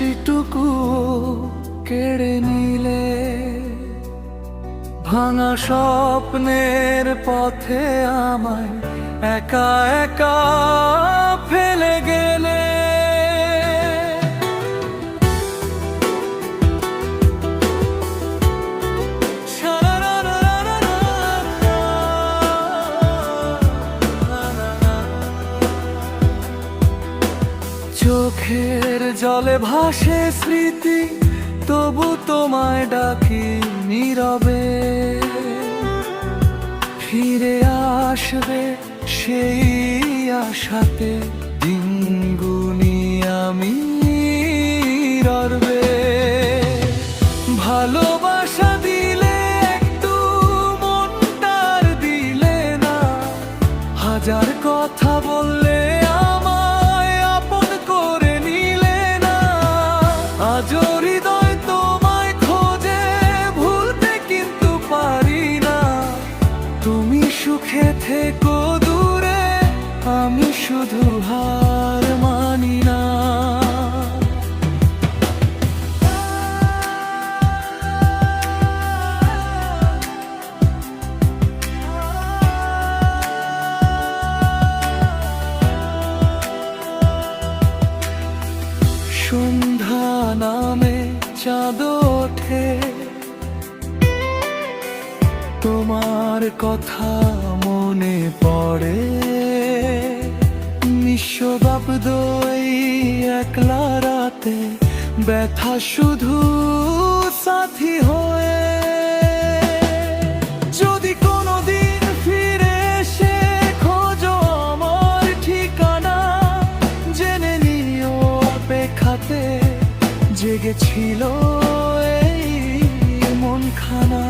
হাসিটুকু কেড়ে নিলে, ভাঙা স্বপ্নের পথে আমায় একা একা ফেলে গেলে। চোখের জলে ভাসে স্মৃতি, তবু তোমায় ডাকি নীরবে। ফিরে আসবে সেই আশাতে, দিনগুনি আমি রবে। ভালোবাসা দিলে একটু, মনটার দিলে না। হাজার কথা বললে আমায় আপন করে নিলে না। আজও হৃদয় তোমায় খোঁজে, ভুলতে কিন্তু পারি না। তুমি সুখে থেকো দূরে, আমি শুধু হার মানি না। সন্ধ্যা নামে চাঁদ ওঠে, তোমার কথা মনে পড়ে। নিঃশব্দ এই একলা রাতে, ব্যথা শুধু সাথী হয়ে। যদি কোনোদিন ফিরে এসে খোঁজো আমার ঠিকানা, জেনে নিও অপেক্ষাতে জেগেছিল এই মনখানা।